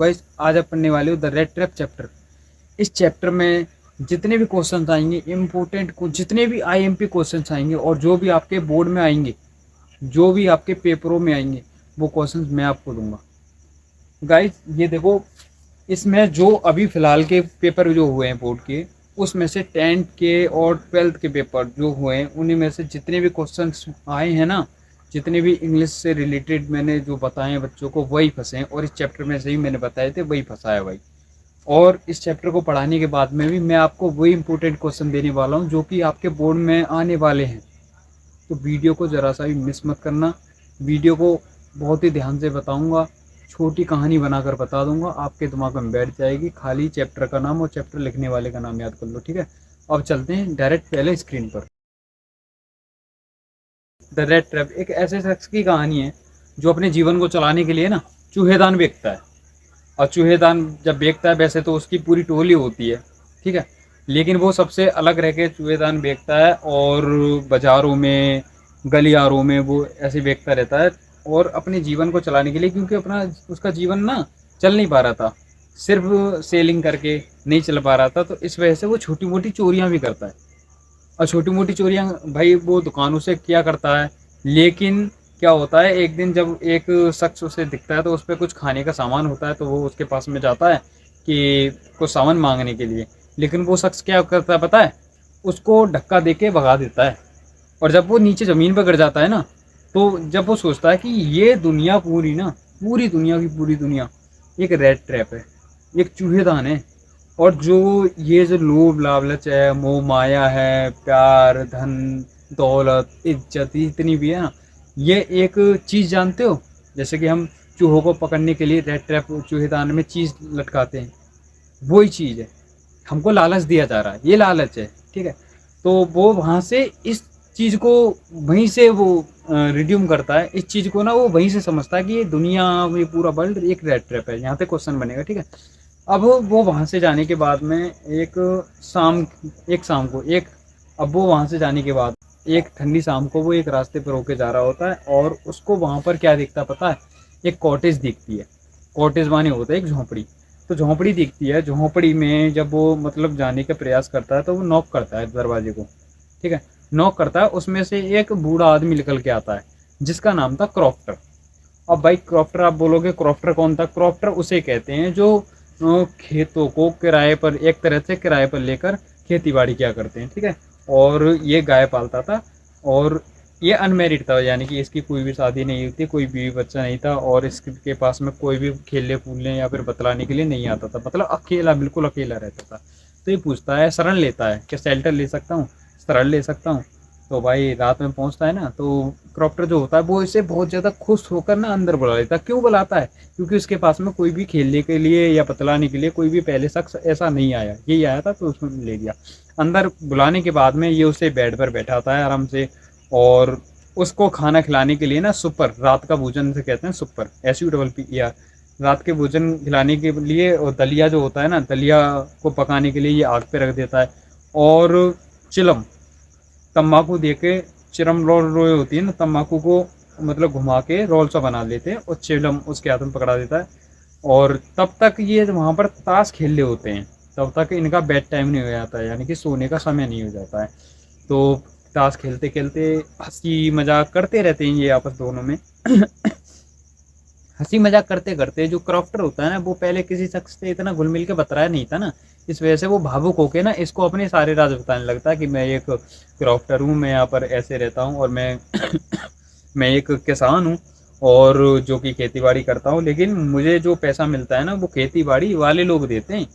Guys आज आप पढ़ने वाले हो द रेड ट्रैप चैप्टर। इस चैप्टर में जितने भी क्वेश्चंस आएंगे इम्पोर्टेंट को, जितने भी आईएमपी क्वेश्चंस आएंगे और जो भी आपके बोर्ड में आएंगे, जो भी आपके पेपरों में आएंगे, वो क्वेश्चंस मैं आपको दूंगा। गाइस ये देखो, इसमें जो अभी फ़िलहाल के पेपर जो हुए हैं बोर्ड के, उसमें से 10th के और 12th के पेपर जो हुए हैं, उन्हीं में से जितने भी क्वेश्चंस आए हैं ना, जितने भी इंग्लिश से रिलेटेड मैंने जो बताए हैं बच्चों को, वही फंसे हैं। और इस चैप्टर में से ही मैंने बताए थे, वही फंसा है भाई। और इस चैप्टर को पढ़ाने के बाद में भी मैं आपको वही इंपॉर्टेंट क्वेश्चन देने वाला हूँ जो कि आपके बोर्ड में आने वाले हैं। तो वीडियो को ज़रा सा भी मिस मत करना। वीडियो को बहुत ही ध्यान से बताऊंगा, छोटी कहानी बनाकर बता दूंगा, आपके दिमाग में बैठ जाएगी। खाली चैप्टर का नाम और चैप्टर लिखने वाले का नाम याद कर लो, ठीक है। अब चलते हैं डायरेक्ट पहले स्क्रीन पर। द रेड ट्रैप एक ऐसे शख्स की कहानी है जो अपने जीवन को चलाने के लिए ना चूहेदान बेचता है। और चूहेदान जब बेचता है, वैसे तो उसकी पूरी टोली होती है, ठीक है, लेकिन वो सबसे अलग रह के चूहेदान बेचता है और बाज़ारों में, गलियारों में वो ऐसे बेचता रहता है। और अपने जीवन को चलाने के लिए, क्योंकि अपना उसका जीवन ना चल नहीं पा रहा था, सिर्फ सेलिंग करके नहीं चल पा रहा था, तो इस वजह से वो छोटी मोटी चोरियां भी करता है। और छोटी मोटी चोरियां भाई वो दुकानों से किया करता है। लेकिन क्या होता है, एक दिन जब एक शख्स उसे दिखता है तो उस पर कुछ खाने का सामान होता है, तो वो उसके पास में जाता है कि कुछ सामान मांगने के लिए। लेकिन वो शख्स क्या करता है पता है, उसको धक्का दे के भगा देता है। और जब वो नीचे ज़मीन पर गिर जाता है ना, तो जब वो सोचता है कि ये दुनिया पूरी ना, पूरी दुनिया की पूरी दुनिया एक रेड ट्रैप है, एक चूहेदान है। और जो ये जो लोभ लालच है, मोह माया है, प्यार, धन, दौलत, इज्जत, इतनी भी है ना, ये एक चीज़ जानते हो, जैसे कि हम चूहों को पकड़ने के लिए रेड ट्रैप चूहेदान में चीज़ लटकाते हैं, वही चीज़ है। हमको लालच दिया जा रहा है, ये लालच है, ठीक है। तो वो वहाँ से इस चीज़ को वहीं से वो रिड्यूम करता है, इस चीज़ को ना वो वहीं से समझता है कि ये दुनिया, ये पूरा वर्ल्ड एक रेड ट्रैप है। यहाँ पे क्वेश्चन बनेगा, ठीक है। अब वो वहाँ से जाने के बाद में शाम एक शाम को एक अब वो वहाँ से जाने के बाद एक ठंडी शाम को वो एक रास्ते पर होके जा रहा होता है, और उसको वहाँ पर क्या दिखता पता है, एक कॉटेज दिखती है। कॉटेज माने होता है एक झोंपड़ी। तो झोंपड़ी दिखती है, झोंपड़ी में जब वो मतलब जाने का प्रयास करता है तो वो नॉक करता है दरवाजे को, ठीक है। नॉक करता है, उसमें से एक बूढ़ा आदमी निकल के आता है जिसका नाम था क्रॉफ्टर। अब भाई क्रॉफ्टर, आप बोलोगे क्रॉफ्टर कौन था? क्रॉफ्टर उसे कहते हैं जो खेतों को किराए पर, एक तरह से किराए पर लेकर खेती बाड़ी किया करते हैं, ठीक है। और ये गाय पालता था, और ये अनमेरिड था, यानी कि इसकी कोई भी शादी नहीं हुई थी, कोई बीवी बच्चा नहीं था, और इसके पास में कोई भी खेलने कूदने या फिर बतलाने के लिए नहीं आता था, मतलब अकेला, बिल्कुल अकेला रहता था। तो ये पूछता है, शरण लेता है, क्या शेल्टर ले सकता हूँ, शरण ले सकता हूँ? तो भाई रात में पहुंचता है ना, तो क्रॉप्टर जो होता है वो इसे बहुत ज़्यादा खुश होकर ना अंदर बुला लेता है। क्यों बुलाता है? क्योंकि उसके पास में कोई भी खेलने के लिए या बतलाने के लिए कोई भी पहले शख्स ऐसा नहीं आया, यही आया था, तो उसने ले लिया। अंदर बुलाने के बाद में ये उसे बेड पर बैठाता है आराम से, और उसको खाना खिलाने के लिए ना सुपर, रात का भोजन से कहते हैं सुपर, SUPPER, रात के भोजन खिलाने के लिए। और दलिया जो होता है ना, दलिया को पकाने के लिए ये आग पे रख देता है। और चिलम, तम्बाकू दे के, चिरम रोल रोए होती है ना, तम्बाकू को मतलब घुमा के रोल सा बना लेते हैं, और चिलम उसके हाथ में पकड़ा देता है। और तब तक ये वहाँ पर ताश खेल रहे होते हैं, तब तक इनका बेड टाइम नहीं हो जाता है, यानी कि सोने का समय नहीं हो जाता है। तो ताश खेलते खेलते हंसी मजाक करते रहते हैं ये आपस दोनों में। हंसी मजाक करते करते जो क्रॉफ्टर होता है ना, वो पहले किसी शख्स से इतना घुल मिल के बतराया नहीं था ना, इस वजह से वो भावुक होके ना इसको अपने सारे राज बताने लगता है कि मैं एक क्रॉफ्टर हूँ, मैं यहाँ पर ऐसे रहता हूँ, और मैं मैं एक किसान हूँ, और जो कि खेती बाड़ी करता हूँ, लेकिन मुझे जो पैसा मिलता है ना वो खेती बाड़ी वाले लोग देते हैं,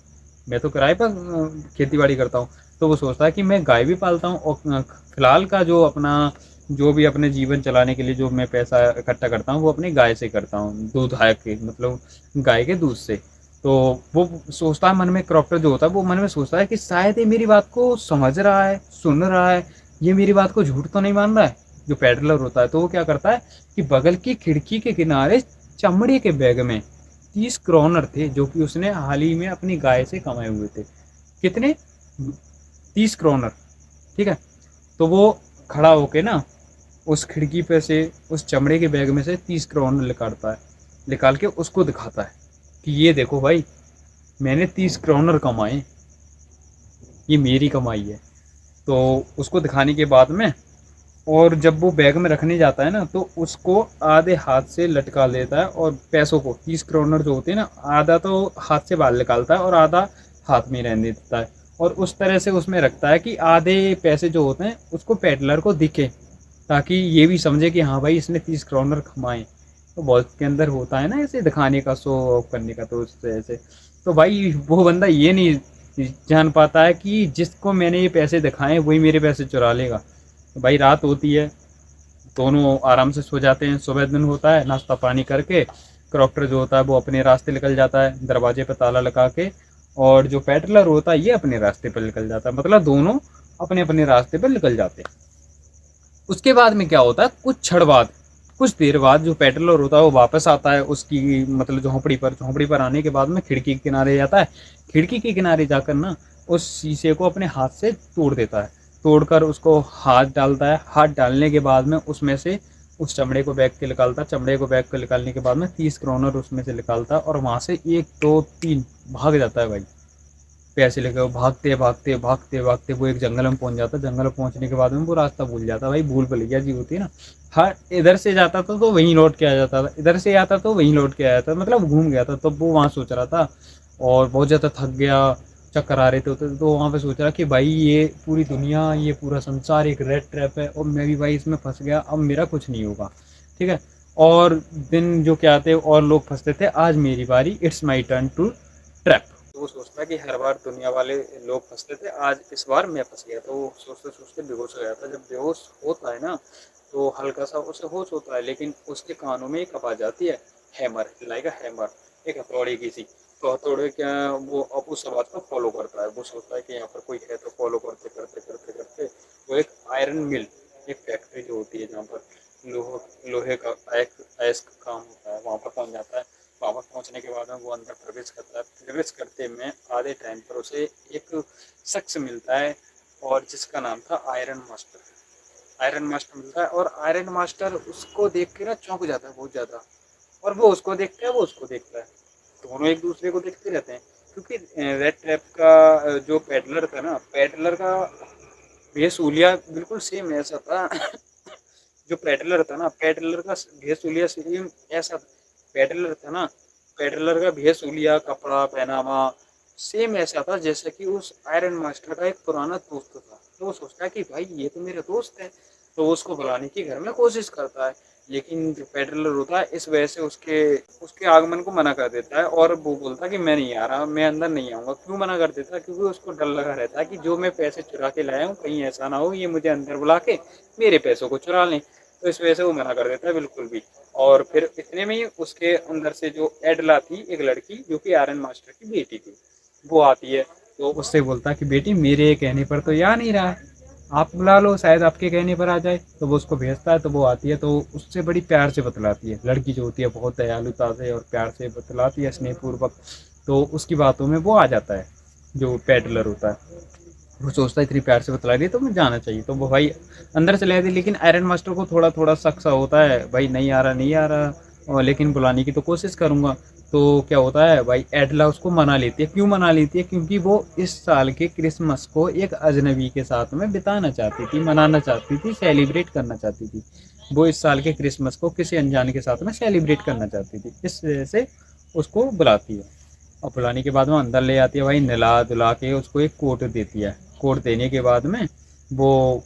मैं तो किराए पर खेती बाड़ी करता हूँ। तो वो सोचता है कि मैं गाय भी पालता हूँ, और फिलहाल का जो अपना, जो भी अपने जीवन चलाने के लिए जो मैं पैसा इकट्ठा करता हूँ वो अपनी गाय से करता हूँ, दूध है के मतलब गाय के दूध से। तो वो सोचता है मन में, क्रॉफ्टर जो होता है वो मन में सोचता है कि शायद ये मेरी बात को समझ रहा है, सुन रहा है, ये मेरी बात को झूठ तो नहीं मान रहा है, जो पेडलर होता है। तो वो क्या करता है कि बगल की खिड़की के किनारे चमड़े के बैग में 30 क्रोनर थे, जो कि उसने हाल ही में अपनी गाय से कमाए हुए थे। कितने? 30 क्रोनर, ठीक है। तो वो खड़ा होके ना उस खिड़की पे से, उस चमड़े के बैग में से 30 क्रोनर निकालता है, निकाल के उसको दिखाता है कि ये देखो भाई, मैंने 30 क्रोनर कमाए, ये मेरी कमाई है। तो उसको दिखाने के बाद में, और जब वो बैग में रखने जाता है ना, तो उसको आधे हाथ से लटका देता है, और पैसों को 30 क्रोनर जो होते हैं ना, आधा तो हाथ से बाहर निकालता है और आधा हाथ में रहने देता है, और उस तरह से उसमें रखता है कि आधे पैसे जो होते हैं उसको पेडलर को दिखे, ताकि ये भी समझे कि हाँ भाई इसने 30 क्रोनर कमाए। तो बहुत के अंदर होता है ना ऐसे दिखाने का, शो ऑफ करने का, तो उससे ऐसे। तो भाई वो बंदा ये नहीं जान पाता है कि जिसको मैंने ये पैसे दिखाए वही मेरे पैसे चुरा लेगा। तो भाई रात होती है, दोनों आराम से सो जाते हैं। सुबह दिन होता है, नाश्ता पानी करके क्रॉक्टर जो होता है वो अपने रास्ते निकल जाता है दरवाजे पर ताला लगा के, और जो पेडलर होता है ये अपने रास्ते पर निकल जाता है, मतलब दोनों अपने अपने रास्ते पर निकल जाते हैं। उसके बाद में क्या होता है, कुछ क्षण बाद, कुछ देर बाद जो पेडलर होता है वो वापस आता है उसकी मतलब झोंपड़ी पर आने के बाद में खिड़की के किनारे जाता है। खिड़की के किनारे जाकर ना उस शीशे को अपने हाथ से तोड़ देता है, तोड़कर उसको हाथ डालता है। हाथ डालने के बाद में उसमें से उस चमड़े को बैग के निकालता है, चमड़े को बैग को निकालने के बाद में 30 क्रोनर उसमें से निकालता है, और वहाँ से 1 2 3 भाग जाता है भाई। पैसे लेके वो भागते भागते भागते भागते वो एक जंगल में पहुंच जाता है। जंगल में पहुंचने के बाद में वो रास्ता भूल जाता है भाई, भूल भुलैया जी होती है ना। हर इधर से जाता था तो वहीं लौट के आ जाता था, इधर से आता तो वहीं लौट के आया था, मतलब घूम गया था। तब वो वहाँ सोच रहा था, और बहुत ज़्यादा थक गया, चक्कर आ रहे थे होते तो वहाँ पे सोच रहा कि भाई ये पूरी दुनिया, ये पूरा संसार एक रेड ट्रैप है, और मैं भी भाई इसमें फंस गया, अब मेरा कुछ नहीं होगा। ठीक है। और दिन जो क्या आते और लोग फंसते थे, आज मेरी बारी, it's my turn to trap. तो वो सोचता है कि हर बार दुनिया वाले लोग फंसते थे, आज इस बार मैं फंस गया। तो वो सोचते सोचते बेहोश हो जाता है। जब बेहोश होता है ना, तो हल्का सा उसे होश होता है, लेकिन उसके कानों में एक आवाज आती है, हैमर, लाइक अ हैमर, एक हथौड़े की सी। तो हथौड़े क्या, वो अब उस आवाज को फॉलो करता है। वो सोचता है कि यहाँ पर कोई है, तो फॉलो करते करते करते करते वो एक आयरन मिल, एक फैक्ट्री जो होती है जहाँ पर लोहे का आयस का काम होता है, वहाँ पर पहुँच जाता है। वहाँ पर पहुँचने के बाद में वो अंदर प्रवेश करता है। प्रवेश करते में आधे टाइम पर उसे एक शख्स मिलता है, और जिसका नाम था आयरन मास्टर। आयरन मास्टर मिलता है, और आयरन मास्टर उसको देख के ना चौंक जाता है बहुत ज़्यादा, और वो उसको देखता है, वो उसको देखता है। दोनों एक दूसरे को देखते रहते हैं, क्योंकि रेड ट्रैप का जो पेडलर था ना, पेडलर का भेसूलिया बिल्कुल सेम ऐसा था। जो पेडलर था ना, पेडलर का भेसूलिया सेम ऐसा पेडलर था ना, पेडलर का भेसूलिया, कपड़ा पहनावा सेम ऐसा था जैसे कि उस आयरन मास्टर का एक पुराना दोस्त था। तो वो सोचता है कि भाई ये तो मेरा दोस्त है, तो वो उसको बुलाने की घर में कोशिश करता है। लेकिन जो पेडलर होता है इस वजह से उसके उसके आगमन को मना कर देता है, और वो बोलता है कि मैं नहीं आ रहा, मैं अंदर नहीं आऊँगा। क्यों मना कर देता है? क्योंकि उसको डर लगा रहता है कि जो मैं पैसे चुरा के लाया हूँ, कहीं ऐसा ना हो ये मुझे अंदर बुला के मेरे पैसों को चुरा लें। तो इस वजह से वो मना कर देता है बिल्कुल भी। और फिर इतने में ही उसके अंदर से जो एडला थी, एक लड़की जो कि आयरन मास्टर की बेटी थी, वो आती है। तो उससे बोलता है कि बेटी मेरे कहने पर तो या नहीं रहा है, आप बुला लो, शायद आपके कहने पर आ जाए। तो वो उसको भेजता है, तो वो आती है, तो उससे बड़ी प्यार से बतलाती है। लड़की जो होती है बहुत दयालुता से और प्यार से बतलाती है, स्नेहपूर्वक। तो उसकी बातों में वो आ जाता है, जो पेडलर होता है। वो सोचता है इतनी प्यार से बतला रही है तो मुझे जाना चाहिए, तो वो भाई अंदर चले जाती है। लेकिन आयरन मास्टर को थोड़ा थोड़ा शक सा होता है, भाई नहीं आ रहा नहीं आ रहा, और लेकिन बुलाने की तो कोशिश करूँगा। तो क्या होता है भाई, एडला उसको मना लेती है। क्यों मना लेती है? क्योंकि वो इस साल के क्रिसमस को एक अजनबी के साथ में बिताना चाहती थी, मनाना चाहती थी, सेलिब्रेट करना चाहती थी। वो इस साल के क्रिसमस को किसी अनजान के साथ में सेलिब्रेट करना चाहती थी, इस वजह से उसको बुलाती है। और बुलाने के बाद में अंदर ले आती है भाई, नहला धुला के उसको एक कोट देती है। कोट देने के बाद में वो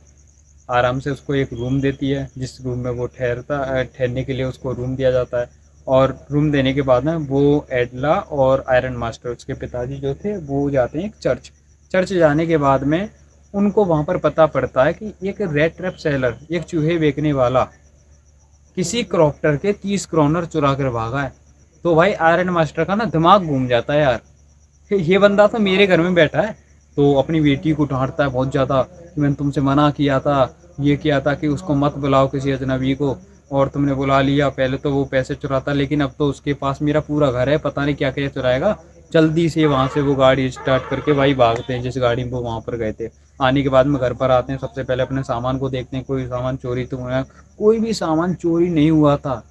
आराम से उसको एक रूम देती है, जिस रूम में वो ठहरने के लिए उसको रूम दिया जाता है। और रूम देने के बाद में वो एडला और आयरन मास्टर, उसके पिताजी जो थे, वो जाते हैं एक चर्च। चर्च जाने के बाद में उनको वहाँ पर पता पड़ता है कि एक रेड ट्रैप सेलर, एक चूहे बेचने वाला, किसी क्रॉप्टर के 30 क्रोनर चुरा कर भागा है। तो भाई आयरन मास्टर का ना दिमाग घूम जाता है यार, ये बंदा तो मेरे घर में बैठा है। तो अपनी बेटी को डांटता है बहुत ज़्यादा कि मैंने तुमसे मना किया था, ये किया था कि उसको मत बुलाओ किसी अजनबी को, और तुमने बुला लिया। पहले तो वो पैसे चुराता, लेकिन अब तो उसके पास मेरा पूरा घर है, पता नहीं क्या क्या चुराएगा। जल्दी से वहाँ से वो गाड़ी स्टार्ट करके भाई भागते हैं, जिस गाड़ी में वो वहाँ पर गए थे। आने के बाद में घर पर आते हैं, सबसे पहले अपने सामान को देखते हैं, कोई सामान चोरी तो हुआ? कोई भी सामान चोरी नहीं हुआ था।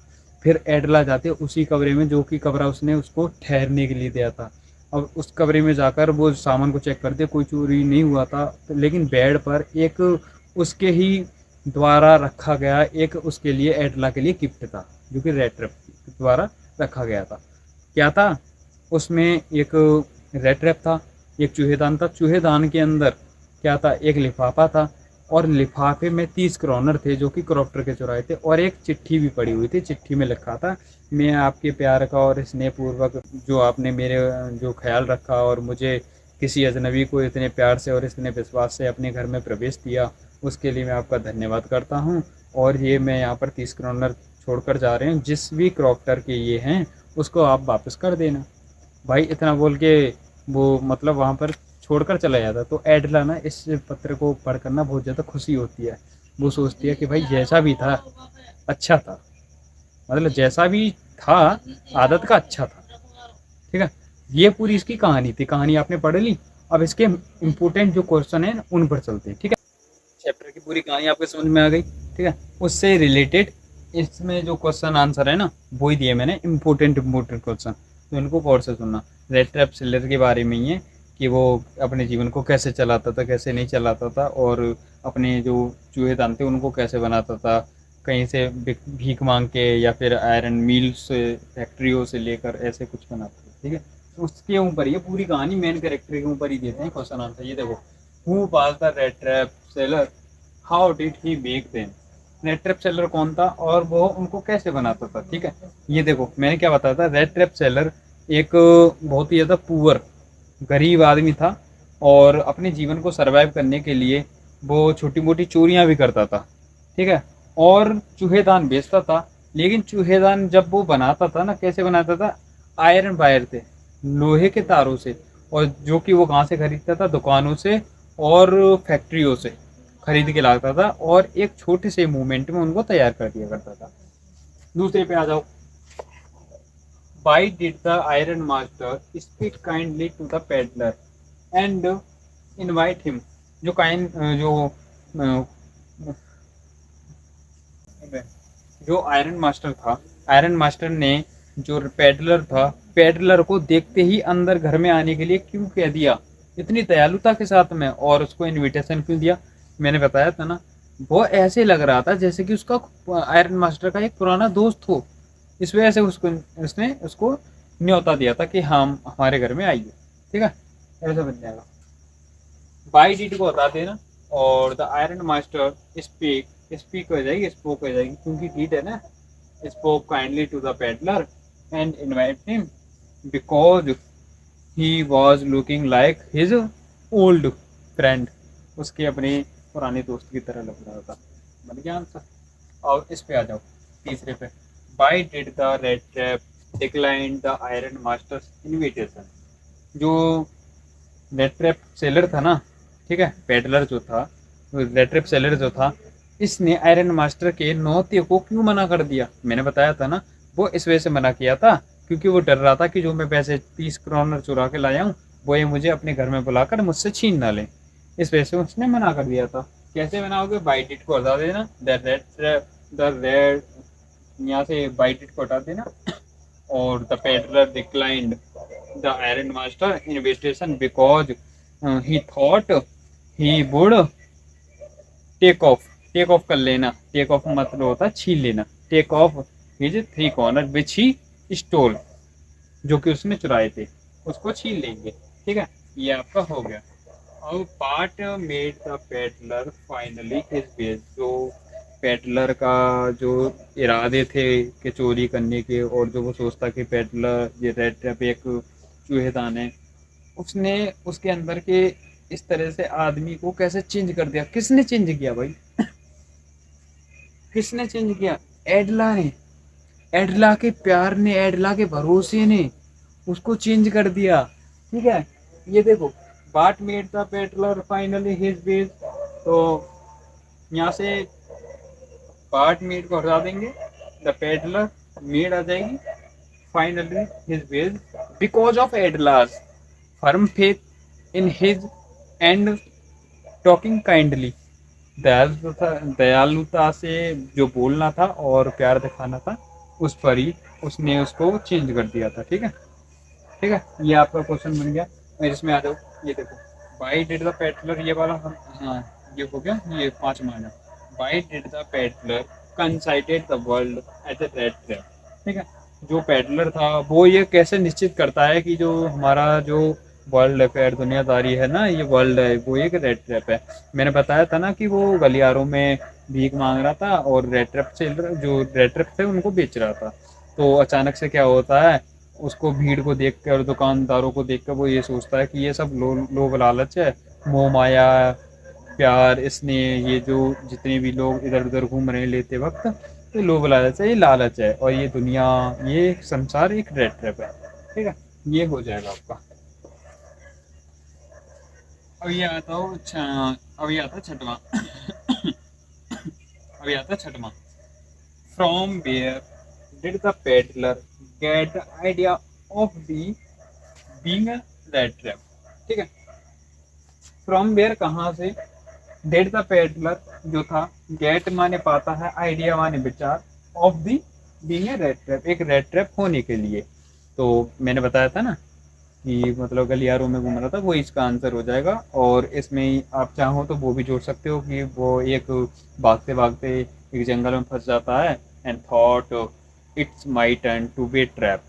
फिर एडला जाते उसी कमरे में जो कि कमरा उसने उसको ठहरने के लिए दिया था। अब उस कमरे में जाकर वो सामान को चेक करते, कोई चोरी नहीं हुआ था, तो लेकिन बेड पर एक उसके ही द्वारा रखा गया एक उसके लिए एडला के लिए गिफ्ट था, जो कि रेड ट्रैप द्वारा रखा गया था। क्या था उसमें? एक रेड ट्रैप था, एक चूहेदान था, चूहेदान के अंदर क्या था? एक लिफाफा था, और लिफाफे में 30 क्रोनर थे जो कि क्रॉफ्टर के चुराए थे, और एक चिट्ठी भी पड़ी हुई थी। चिट्ठी में लिखा था, मैं आपके प्यार का और स्नेहपूर्वक जो आपने मेरे जो ख्याल रखा और मुझे किसी अजनबी को इतने प्यार से और इतने विश्वास से अपने घर में प्रवेश दिया, उसके लिए मैं आपका धन्यवाद करता हूँ। और ये मैं यहाँ पर 30 क्रोनर छोड़कर जा रहे हैं, जिस भी क्रॉफ्टर के ये हैं उसको आप वापस कर देना। भाई इतना बोल के वो मतलब वहाँ पर छोड़कर चला जाता। तो एडला ना इस पत्र को पढ़कर ना बहुत ज़्यादा खुशी होती है। वो सोचती है कि भाई जैसा भी था अच्छा था, मतलब जैसा भी था आदत का अच्छा था। ठीक है, ये पूरी इसकी कहानी थी। कहानी आपने पढ़ ली। अब इसके इम्पोर्टेंट जो क्वेश्चन है उन पर चलते हैं। ठीक है, चैप्टर की पूरी कहानी आपके समझ में आ गई। ठीक है, उससे रिलेटेड इसमें जो क्वेश्चन आंसर है ना वो ही दिए मैंने, इम्पोर्टेंट क्वेश्चन। तो इनको गौर से सुनना। रेड ट्रैप सेलर के बारे में ही है कि वो अपने जीवन को कैसे चलाता था, कैसे नहीं चलाता था, और अपने जो चूहेदान थे उनको कैसे बनाता था, कहीं से भीख मांग के या फिर आयरन मिल से फैक्ट्रियों से लेकर ऐसे कुछ बनाता था। ठीक है, उसके ऊपर ये पूरी कहानी मेन कैरेक्टर के ऊपर ही देते हैं क्वेश्चन आंसर। ये देखो, who was the red trap seller, how did he make them. Red trap seller कौन था और वो उनको कैसे बनाता था। ठीक है, ये देखो मैंने क्या बताया था। रेड ट्रैप सेलर एक बहुत ही ज़्यादा पुअर गरीब आदमी था, और अपने जीवन को सरवाइव करने के लिए वो छोटी मोटी चोरियां भी करता था। ठीक है, और चूहेदान बेचता था। लेकिन चूहेदान जब वो बनाता था ना, कैसे बनाता था? आयरन वायर थे, लोहे के तारों से, और जो कि वो कहाँ से खरीदता था? दुकानों से और फैक्ट्रियों से खरीद के लाता था, और एक छोटे से मूवमेंट में उनको तैयार कर दिया करता था। दूसरे पे आ जाओ। Why did the Iron Master speak kindly to the peddler and invite him? जो काइन जो आयरन मास्टर था, आयरन मास्टर ने जो पेडलर था, पेडलर को देखते ही अंदर घर में आने के लिए क्यों कह दिया इतनी दयालुता के साथ में, और उसको इनविटेशन क्यों दिया? मैंने बताया था ना, वो ऐसे लग रहा था जैसे कि उसका आयरन मास्टर का एक पुराना दोस्त हो। इस वजह से उसको उसने उसको न्योता दिया था कि हम हमारे घर में आइए। ठीक है, ऐसा बन जाएगा। बाई डीड को बता देना, और the iron master speak, speak हो जाएगी, स्पोक हो जाएगी, क्योंकि डीड है ना। Spoke kindly to the peddler and invite him because he was looking like his old friend. उसके अपने पुराने दोस्त की तरह लग रहा था। बन गया आंसर। और इस पे आ जाओ तीसरे पे। Why did the red trap decline the iron masters invitation. जो रेड ट्रैप सेलर था ना, ठीक है, पेडलर जो था, रेड ट्रैप सेलर जो था, इसने आयरन मास्टर के नौते को क्यों मना कर दिया? मैंने बताया था ना, वो इस वजह से मना किया था क्योंकि वो डर रहा था कि जो मैं पैसे 30 क्रोनर चुरा के लाया हूँ वो ये मुझे अपने घर में बुलाकर मुझसे छीन ना लें। इस वजह से उसने मना कर दिया था। कैसे बनाओगे? बाइट इट को हटा देना, the red trap, the red, यहाँ से बाइट इट को हटा देना, और the peddler declined the iron master invitation because he thought he would take off. Take off कर लेना, टेक ऑफ मतलब होता है छीन लेना। Take off his 3 corner which he stole, जो कि उसने चुराए थे उसको छीन लेंगे। ठीक है, ये आपका हो गया। अब part made the peddler finally his base. जो पेडलर का जो इरादे थे कि चोरी करने के, और जो वो सोचता कि पेडलर ये रेड ट्रैप एक चूहेदान है, उसने उसके अंदर के इस तरह से आदमी को कैसे चेंज कर दिया? किसने चेंज किया भाई? किसने चेंज किया? एडला ने। एडला के प्यार ने, एडला के भरोसे ने उसको चेंज कर दिया। ठीक है, ये देखो, बाट made the peddler finally his base. तो यहाँ से बाट मेड को हटा देंगे, द पेडलर मेड आ जाएगी, finally his base because of एडलास firm faith in his and talking kindly. दयालुता से जो बोलना था और प्यार दिखाना था, उस पर ही उसने उसको चेंज कर दिया था। ठीक है, ठीक है, ये आपका क्वेश्चन बन गया। और इसमें आ जाओ, ये देखो, बाई डिड द पेडलर, ये वाला हम, हाँ, ये हो गया, ये 5 माना। Why did the peddler considered the world at a rat trap. ठीक है, जो पेडलर था वो ये कैसे निश्चित करता है कि जो हमारा जो वर्ल्ड अफेयर दुनियादारी है ना, ये वर्ल्ड है, वो एक रेड ट्रैप है। मैंने बताया था ना कि वो गलियारों में भीख मांग रहा था और रेड ट्रैप से जो रेड ट्रैप थे उनको बेच रहा था। तो अचानक से क्या होता है, उसको भीड़ को देख कर, दुकानदारों को देख कर वो ये सोचता है कि ये सब लोभ लालच है, मोह माया, प्यार, स्नेह, ये जो जितने भी लोग इधर उधर घूम रहे हैं लेते वक्त, ये लोभ लालच है, ये लालच है, और ये दुनिया, ये संसार एक रेड ट्रैप है। ठीक है, ये हो जाएगा आपका। अब ये आता हो, अच्छा, अब ये आता है छठवां। अब ये आता है छठवां। From where did the peddler get the idea of the being a red trap. ठीक है, फ्रॉम वेयर कहाँ से, डेट द पेडलर जो था, गेट माने पाता है, आइडिया माने विचार, of the being a rat trap, एक रेड ट्रैप होने के लिए। तो मैंने बताया था ना कि मतलब गलियारों में घूम रहा था, वो इसका आंसर हो जाएगा। और इसमें आप चाहो तो वो भी जोड़ सकते हो कि वो एक भागते भागते एक जंगल में फंस जाता है, and thought it's my turn to be trap,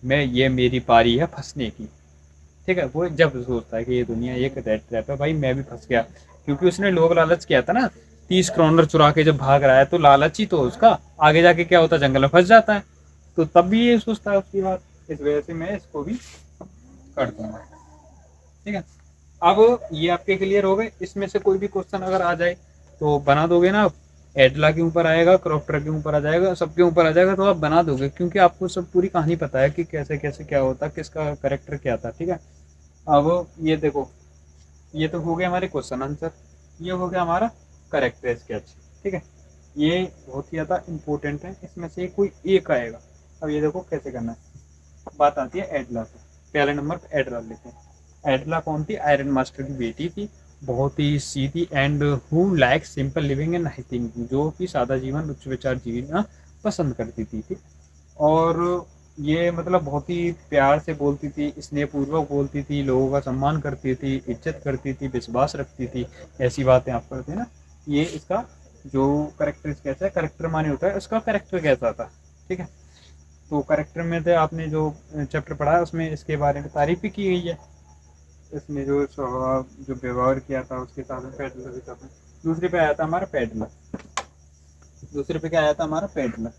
मैं, ये मेरी पारी है फंसने की। ठीक है, वो जब सोचता है कि ये दुनिया एक रेड ट्रैप है, भाई मैं भी फंस गया, क्योंकि उसने लोभ लालच किया था ना, 30 करोड़ चुरा के जब भाग रहा है तो लालच ही तो उसका, आगे जाके क्या होता है, जंगल में फंस जाता है। तो तब भी ये सोचता है उसकी बात, इस वजह से मैं इसको भी कर दूंगा। ठीक है, अब ये आपके क्लियर हो गए। इसमें से कोई भी क्वेश्चन अगर आ जाए तो बना दोगे ना आप, एडला के ऊपर आएगा, क्रॉप्टर के ऊपर आ जाएगा, सबके ऊपर आ जाएगा, तो आप बना दोगे, क्योंकि आपको सब पूरी कहानी पता है कि कैसे कैसे क्या होता, किसका करेक्टर क्या था। ठीक है, अब ये देखो, ये तो हो गया हमारे क्वेश्चन आंसर, ये हो गया हमारा करेक्टर स्केच। ठीक है, ये बहुत ही ज़्यादा इंपॉर्टेंट है, इसमें से कोई एक आएगा। अब ये देखो कैसे करना है, बात आती है एडला से। पहले नंबर पर एडला लेते हैं। एडला कौन थी, आयरन मास्टर की बेटी थी, बहुत ही सीधी, and who like simple living and thinking, जो कि सादा जीवन, उच्च विचार जीना पसंद करती थी। ठीक, और ये मतलब बहुत ही प्यार से बोलती थी, स्नेहपूर्वक बोलती थी, लोगों का सम्मान करती थी, इज्जत करती थी, विश्वास रखती थी, ऐसी बातें आप करते हैं ना। ये इसका जो करेक्टर कैसा है, करेक्टर माने होता है उसका करेक्टर कैसा था। ठीक है, तो करेक्टर में थे, आपने जो चैप्टर पढ़ा है उसमें इसके बारे में तारीफ भी की गई है, इसमें जो स्वभाव, जो व्यवहार किया था उसके साथ में पेडलर के साथ में। दूसरे पे आया था हमारा पेडलर, दूसरे पे क्या आया था हमारा पेडलर।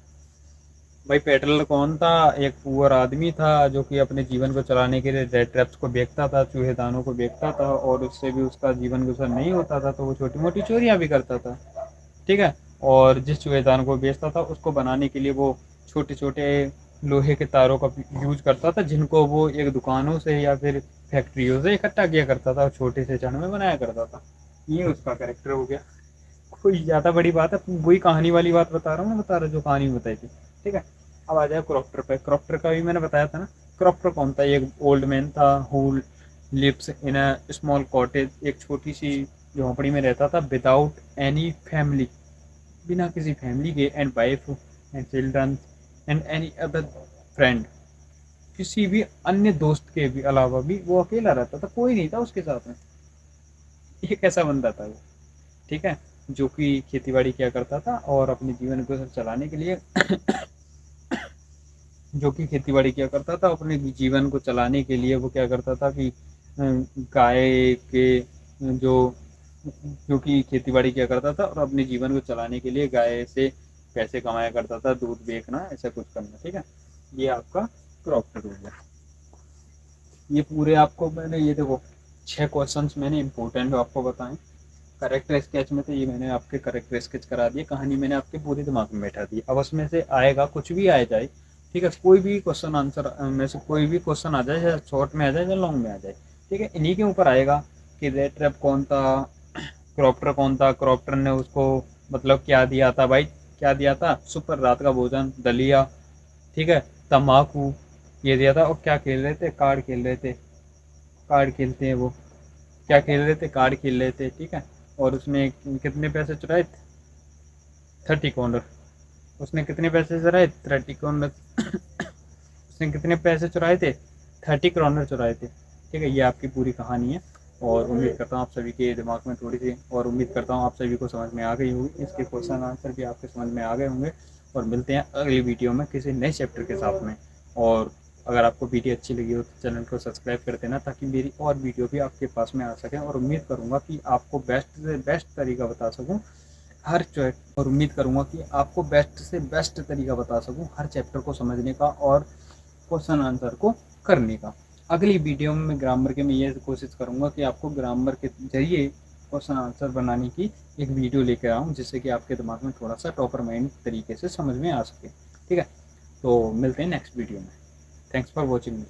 भाई पेडलर कौन था, एक पुअर आदमी था जो कि अपने जीवन को चलाने के लिए रेड ट्रैप्स को बेचता था, चूहेदानों को बेचता था, और उससे भी उसका जीवन गुजर नहीं होता था, तो वो छोटी मोटी चोरियां भी करता था। ठीक है, और जिस चूहेदान को बेचता था उसको बनाने के लिए वो छोटे छोटे लोहे के तारों का यूज करता था, जिनको वो एक दुकानों से या फिर फैक्ट्रियों से इकट्ठा किया करता था और छोटे से चरण में बनाया करता था। ये उसका कैरेक्टर हो गया। कोई ज़्यादा बड़ी बात है, वही कहानी वाली बात बता रहा हूँ, मैं बता रहा जो कहानी बताई थी। ठीक है, अब आ जाए क्रॉप्टर पे। क्रॉप्टर का भी मैंने बताया था ना, क्रॉप्टर कौन था, एक ओल्ड मैन था who lives in a small cottage, एक छोटी सी झोंपड़ी में रहता था, विदाउट एनी फैमिली, बिना किसी फैमिली के, and wife and children and any other friend, किसी भी अन्य दोस्त के भी अलावा भी वो अकेला रहता था, कोई नहीं था उसके साथ में। ये कैसा बंदा था वो। ठीक है, जो कि खेती बाड़ी किया करता था और अपने जीवन को चलाने के लिए जो कि खेती बाड़ी किया करता था अपने जीवन को चलाने के लिए, वो क्या करता था कि गाय के जो जो कि खेती बाड़ी किया करता था और अपने जीवन को चलाने के लिए गाय से पैसे कमाया करता था, दूध बेचना, ऐसा कुछ करना। ठीक है, ये आपका क्रॉप्टर हो गया। ये पूरे आपको मैंने, ये देखो 6 क्वेश्चंस मैंने इंपॉर्टेंट आपको बताएं। करेक्टर स्केच में तो ये मैंने आपके करेक्टर स्केच करा दिए, कहानी मैंने आपके पूरे दिमाग में बैठा दी। अब उसमें से आएगा कुछ भी आ जाए, ठीक है, कोई भी क्वेश्चन आंसर में से कोई भी क्वेश्चन आ जाए, या शॉर्ट में आ जाए या लॉन्ग में आ जाए, ठीक है, इन्हीं के ऊपर आएगा कि रेड ट्रैप कौन था, क्रॉप्टर कौन था, क्रॉप्टर ने उसको मतलब क्या दिया था भाई, क्या दिया था, सुपर रात का भोजन, दलिया, ठीक है, तम्बाकू, ये दिया था। और क्या खेल रहे थे, कार्ड खेल रहे थे, कार्ड खेलते हैं वो, क्या खेल रहे थे, कार्ड खेल रहे थे। ठीक है, और उसने कितने पैसे चुराए थे, 30 करोड़। उसने कितने पैसे चुराए? 30 करोड़। उसने कितने पैसे चुराए थे? 30 करोड़ चुराए थे। ठीक है, ये आपकी पूरी कहानी है और उम्मीद करता हूँ आप सभी के दिमाग में थोड़ी सी, और उम्मीद करता हूँ आप सभी को समझ में आ गई होगी, इसके क्वेश्चन आंसर भी आपके समझ में आ गए होंगे। और मिलते हैं अगली वीडियो में किसी नए चैप्टर के साथ में। और अगर आपको वीडियो अच्छी लगी हो तो चैनल को सब्सक्राइब कर देना, ताकि मेरी और वीडियो भी आपके पास में आ सकें। और उम्मीद करूँगा कि आपको बेस्ट से बेस्ट तरीका बता सकूँ हर और उम्मीद करूँगा कि आपको बेस्ट से बेस्ट तरीका बता सकूँ हर चैप्टर को समझने का और क्वेश्चन आंसर को करने का। अगली वीडियो में मैं ग्रामर के, मैं ये कोशिश करूँगा कि आपको ग्रामर के जरिए क्वेश्चन आंसर बनाने की एक वीडियो लेकर आऊँ, जिससे कि आपके दिमाग में थोड़ा सा टॉपर माइंड तरीके से समझ में आ सके। ठीक है, तो मिलते हैं नेक्स्ट वीडियो में। Thanks for watching.